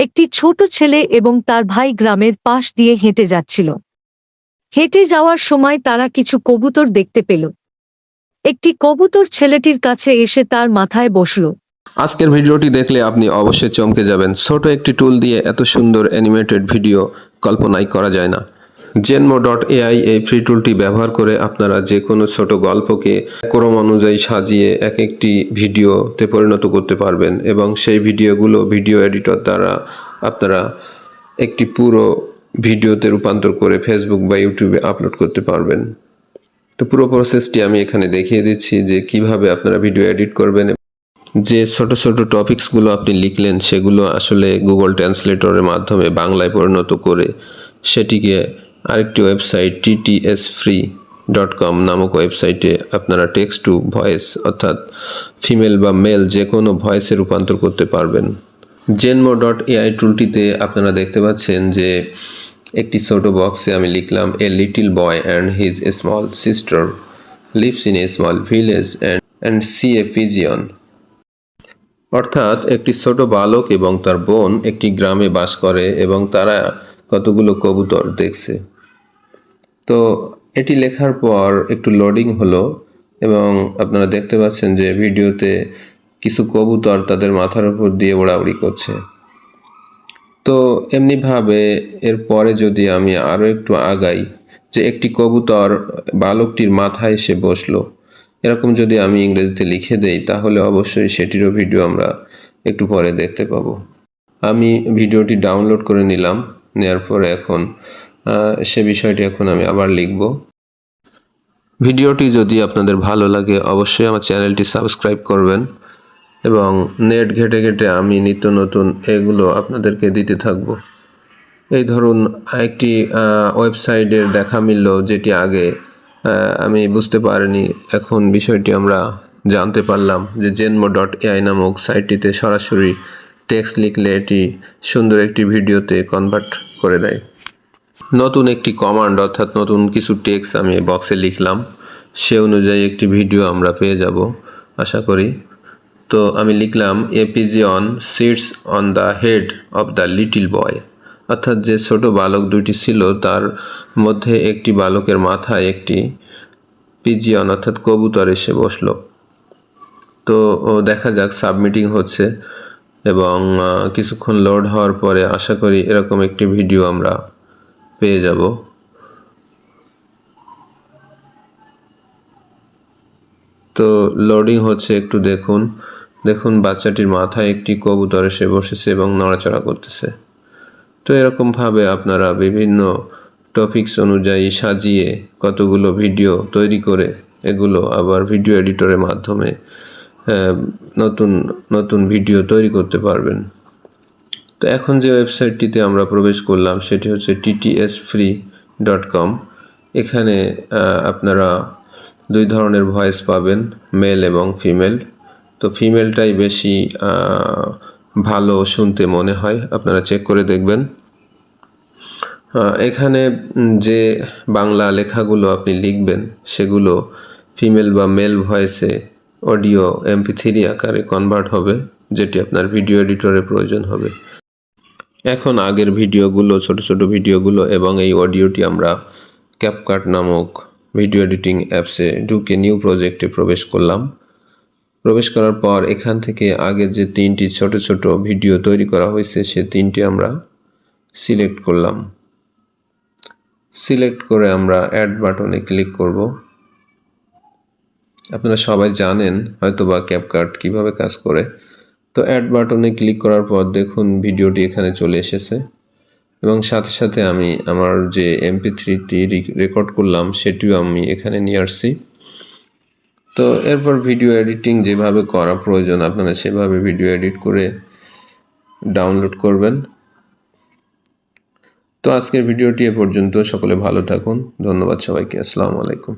একটি ছোট ছেলে এবং তার ভাই গ্রামের পাশ দিয়ে হেঁটে যাচ্ছিল। হেঁটে যাওয়ার সময় তারা কিছু কবুতর দেখতে পেল। একটি কবুতর ছেলেটির কাছে এসে তার মাথায় বসল। আজকের ভিডিওটি দেখলে আপনি অবশ্যই চমকে যাবেন। ছোট একটি টুল দিয়ে এত সুন্দর অ্যানিমেটেড ভিডিও কল্পনাই করা যায় না। Zenmo.ai এই ফ্রি টুলটি ব্যবহার করে আপনারা যে কোনো ছোট গল্পকে ক্রম অনুযায়ী সাজিয়ে এক একটি ভিডিওতে পরিণত করতে পারবেন এবং সেই ভিডিওগুলো ভিডিও এডিটর দ্বারা আপনারা একটি পুরো ভিডিওতে রূপান্তর করে ফেসবুক বা ইউটিউবে আপলোড করতে পারবেন। তো পুরো প্রসেসটি আমি এখানে দেখিয়ে দিচ্ছি যে কিভাবে আপনারা ভিডিও এডিট করবেন। যে ছোট ছোট টপিকসগুলো আপনি লিখলেন সেগুলো আসলে গুগল ট্রান্সলেটরের মাধ্যমে বাংলায় পরিণত করে সেটিকে আরেকটি ওয়েবসাইট ttsfree.com নামক ওয়েবসাইটে আপনারা টেক্সট টু ভয়েস অর্থাৎ ফিমেল বা মেল যে কোনো ভয়েসে রূপান্তর করতে পারবেন। Zenmo.ai টুলটিতে আপনারা দেখতে পাচ্ছেন যে একটি ছোট বক্সে আমি লিখলাম a little boy and his small sister lives in a small village and see a pigeon. অর্থাৎ একটি ছোট বালক এবং তার বোন একটি গ্রামে বাস করে এবং তারা কতগুলো কবুতর দেখছে। তো এটি লেখার পর একটু লোডিং হলো এবং আপনারা দেখতে পাচ্ছেন যে ভিডিওতে কিছু কবুতর তাদের মাথার উপর দিয়ে ওড়াউড়ি করছে। তো এমনিভাবে এরপরে যদি আমি আরও একটু আগাই যে একটি কবুতর বালকটির মাথায় এসে বসলো, এরকম যদি আমি ইংরেজিতে লিখে দেই তাহলে অবশ্যই সেটিরও ভিডিও আমরা একটু পরে দেখতে পাবো। আমি ভিডিওটি ডাউনলোড করে নিলাম, নেওয়ার পরে এখন সে বিষয়টি এখন আমি আবার লিখব। ভিডিওটি যদি আপনাদের ভালো লাগে অবশ্যই আমার চ্যানেলটি সাবস্ক্রাইব করবেন এবং নেট ঘেটে ঘেটে আমি নিত্য নতুন এগুলো আপনাদেরকে দিতে থাকব। এই ধরুন একটি ওয়েবসাইটের দেখা মিলল যেটি আগে আমি বুঝতে পারিনি, এখন বিষয়টি আমরা জানতে পারলাম যে Zenmo.ai নামক সাইটটিতে সরাসরি টেক্সট লিখলে এটি সুন্দর একটি ভিডিওতে কনভার্ট করে দেয়। নতুন একটি কমান্ড অর্থাৎ নতুন কিছু টেক্সট আমি বক্সে লিখলাম, সে অনুযায়ী একটি ভিডিও আমরা পেয়ে যাব আশা করি। তো আমি লিখলাম a pigeon sits on the head of the little boy, অর্থাৎ যে ছোট বালক দুটি ছিল তার মধ্যে একটি বালকের মাথায় একটি পিজিয়ন অর্থাৎ কবুতর এসে বসলো। তো দেখা যাক সাবমিটিং হচ্ছে এবং কিছুক্ষণ লোড হওয়ার পরে আশা করি এরকম একটি ভিডিও আমরা পেয়ে যাব। তো লোডিং হচ্ছে, একটু দেখুন বাচ্চাটির মাথায় একটি কবুতর এসে বসেছে এবং নড়াচড়া করতেছে। তো এরকমভাবে আপনারা বিভিন্ন টপিকস অনুযায়ী সাজিয়ে কতগুলো ভিডিও তৈরি করে এগুলো আবার ভিডিও এডিটরের মাধ্যমে নতুন নতুন ভিডিও তৈরি করতে পারবেন। তো এখন যে ওয়েবসাইটটিতে আমরা প্রবেশ করলাম সেটি হচ্ছে ttsfree.com। এখানে আপনারা দুই ধরনের ভয়েস পাবেন, মেল এবং ফিমেল। তো ফিমেলটাই বেশি ভালো শুনতে মনে হয়, আপনারা চেক করে দেখবেন। এখানে যে বাংলা লেখাগুলো আপনি লিখবেন সেগুলো ফিমেল বা মেল ভয়েসে অডিও MP3 আকারে কনভার্ট হবে, যেটি আপনার ভিডিও এডিটরে প্রয়োজন হবে। এখন আগের ভিডিওগুলো ছোট ছোট ভিডিওগুলো এবং এই অডিওটি আমরা ক্যাপকাট নামক ভিডিও এডিটিং অ্যাপসে ঢুকে নিউ প্রজেক্টে প্রবেশ করলাম। প্রবেশ করার পর এখান থেকে আগের যে তিনটি ছোট ছোট ভিডিও তৈরি করা হয়েছে সে তিনটি আমরা সিলেক্ট করলাম। সিলেক্ট করে আমরা অ্যাড বাটনে ক্লিক করব। আপনারা সবাই জানেন হয়তোবা ক্যাপকাট কিভাবে কাজ করে। তো অ্যাড বাটনে ক্লিক করার পর দেখুন ভিডিওটি এখানে চলে এসেছে এবং সাথে সাথে আমি আমার যে MP3টি রেকর্ড করলাম সেটিও আমি এখানে নিয়ে আসছি। তো এরপর ভিডিও এডিটিং যেভাবে করা প্রয়োজন আপনারা সেভাবে ভিডিও এডিট করে ডাউনলোড করবেন। তো আজকের ভিডিওটি এ পর্যন্ত, সকলে ভালো থাকুন, ধন্যবাদ সবাইকে, আসসালামু আলাইকুম।